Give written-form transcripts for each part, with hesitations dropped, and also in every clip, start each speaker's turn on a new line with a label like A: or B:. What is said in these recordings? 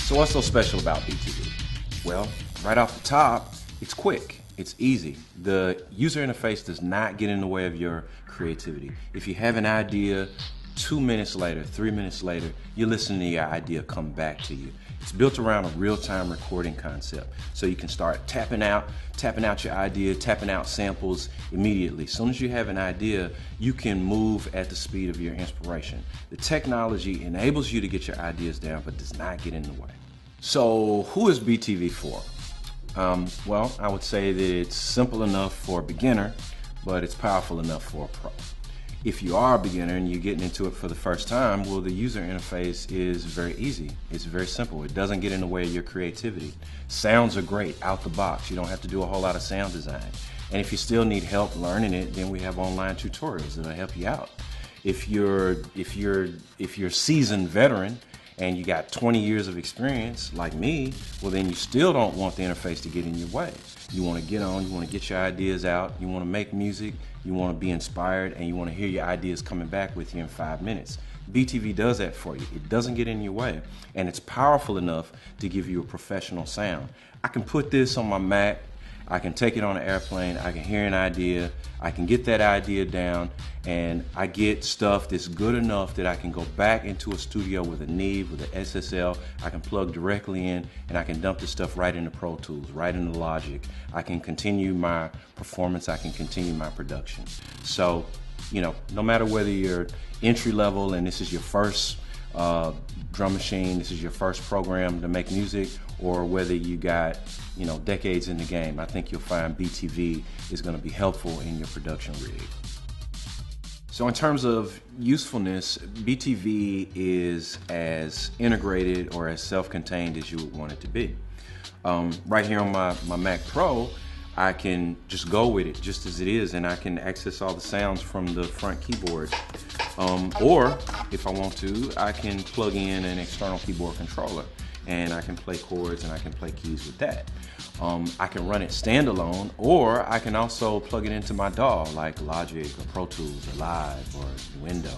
A: So what's so special about BTV? Well, right off the top, it's quick, it's easy. The user interface does not get in the way of your creativity. If you have an idea, 2 minutes later, 3 minutes later, you're listening to your idea come back to you. It's built around a real-time recording concept. So you can start tapping out your idea, tapping out samples immediately. As soon as you have an idea, you can move at the speed of your inspiration. The technology enables you to get your ideas down, but does not get in the way. So who is BTV for? Well, I would say that it's simple enough for a beginner, but it's powerful enough for a pro. If you are a beginner and you're getting into it for the first time, well, the user interface is very easy. It's very simple. It doesn't get in the way of your creativity. Sounds are great out the box. You don't have to do a whole lot of sound design. And if you still need help learning it, then we have online tutorials that'll help you out. If you're a seasoned veteran and you got 20 years of experience like me, well, then you still don't want the interface to get in your way. You want to get on, you want to get your ideas out, you want to make music, you want to be inspired, and you want to hear your ideas coming back with you in 5 minutes. BTV does that for you. It doesn't get in your way, and it's powerful enough to give you a professional sound. I can put this on my Mac, I can take it on an airplane, I can hear an idea, I can get that idea down, and I get stuff that's good enough that I can go back into a studio with a Neve, with an SSL, I can plug directly in, and I can dump this stuff right into Pro Tools, right into Logic. I can continue my performance, I can continue my production. So, you know, no matter whether you're entry level and this is your first drum machine, this is your first program to make music, or whether you got, you know, decades in the game, I think you'll find BTV is going to be helpful in your production rig. So in terms of usefulness, BTV is as integrated or as self-contained as you would want it to be. Right here on my Mac Pro, I can just go with it just as it is, and I can access all the sounds from the front keyboard. Or if I want to, I can plug in an external keyboard controller and I can play chords and I can play keys with that. I can run it standalone, or I can also plug it into my DAW like Logic or Pro Tools or Live or Window.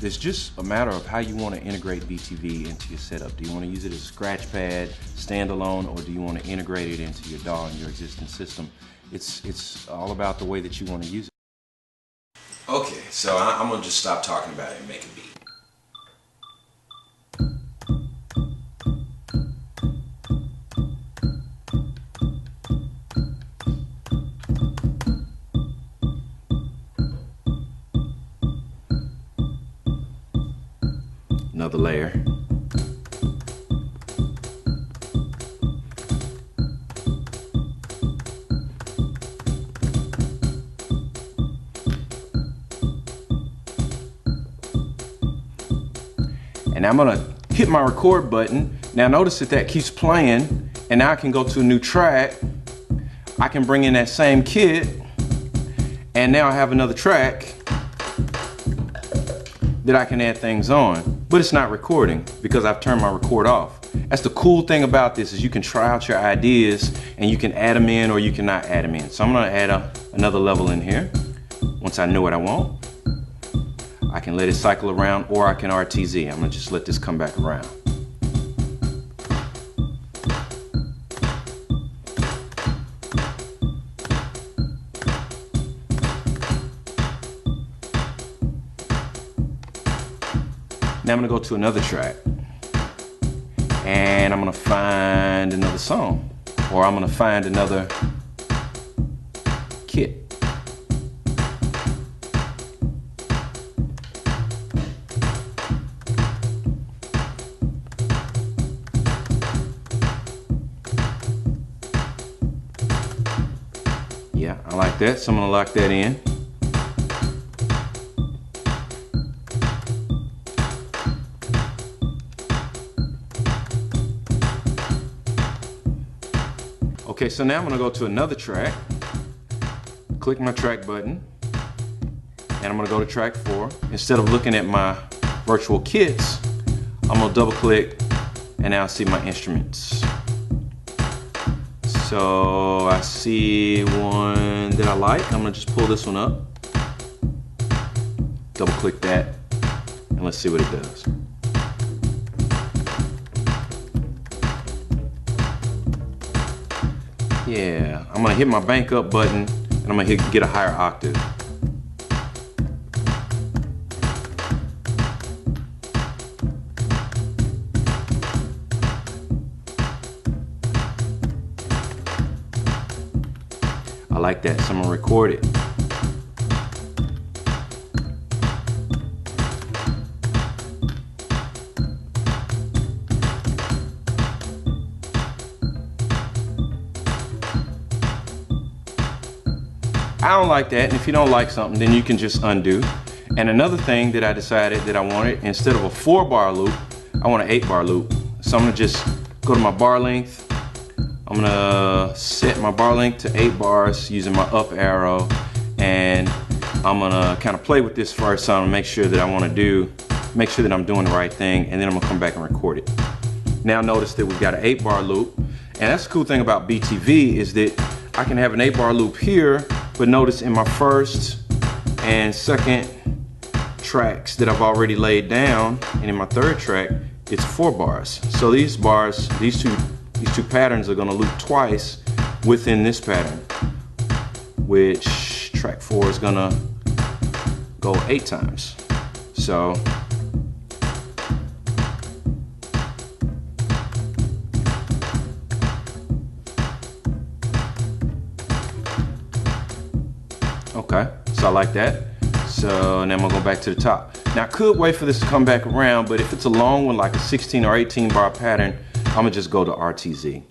A: It's just a matter of how you want to integrate BTV into your setup. Do you want to use it as a scratch pad, standalone, or do you want to integrate it into your DAW and your existing system? It's all about the way that you want to use it. Okay, so I'm going to just stop talking about it and make a beat. Another layer. And I'm gonna hit my record button. Now notice that keeps playing, and now I can go to a new track. I can bring in that same kit, and now I have another track that I can add things on, but it's not recording because I've turned my record off. That's the cool thing about this, is you can try out your ideas and you can add them in or you cannot add them in. So I'm gonna add another level in here. Once I know what I want, I can let it cycle around, or I can RTZ. I'm gonna just let this come back around. Now I'm gonna go to another track and I'm gonna find another song, or I'm gonna find another kit. Yeah, I like that, so I'm gonna lock that in. Okay, so now I'm gonna go to another track, click my track button, and I'm gonna go to track 4. Instead of looking at my virtual kits, I'm gonna double click and now I see my instruments. So I see one that I like. I'm gonna just pull this one up, double click that, and let's see what it does. Yeah, I'm gonna hit my bank up button and I'm gonna get a higher octave. I like that, so I'm gonna record it. I don't like that, and if you don't like something, then you can just undo. And another thing that I decided that I wanted, instead of a 4-bar loop, I want an 8-bar loop. So I'm gonna just go to my bar length. I'm gonna set my bar length to 8 bars using my up arrow, and I'm gonna kind of play with this first. So I'm gonna make sure that make sure that I'm doing the right thing, and then I'm gonna come back and record it. Now notice that we've got an 8-bar loop, and that's the cool thing about BTV is that I can have an 8-bar loop here, but notice in my first and second tracks that I've already laid down, and in my third track, it's 4 bars. So these bars, these two patterns are gonna loop twice within this pattern, which track 4 is gonna go 8 times. So okay, so I like that. So now I'm gonna go back to the top. Now I could wait for this to come back around, but if it's a long one, like a 16 or 18 bar pattern, I'm gonna just go to RTZ.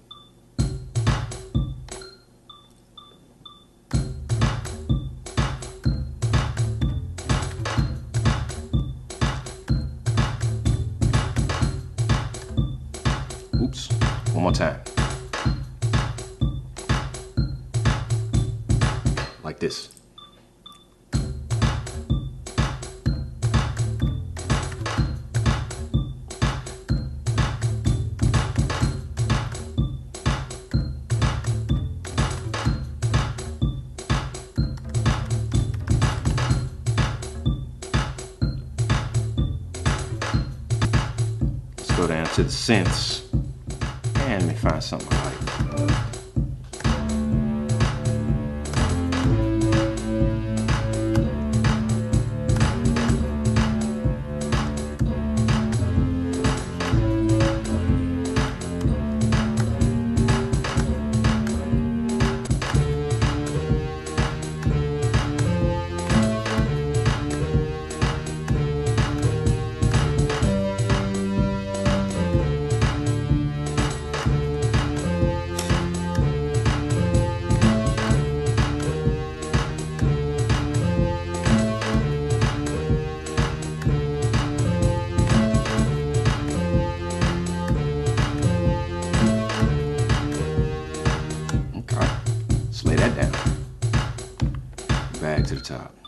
A: Oops, one more time. Like this. Go down to the synths, and let me find something I like. Lay that down. Back to the top.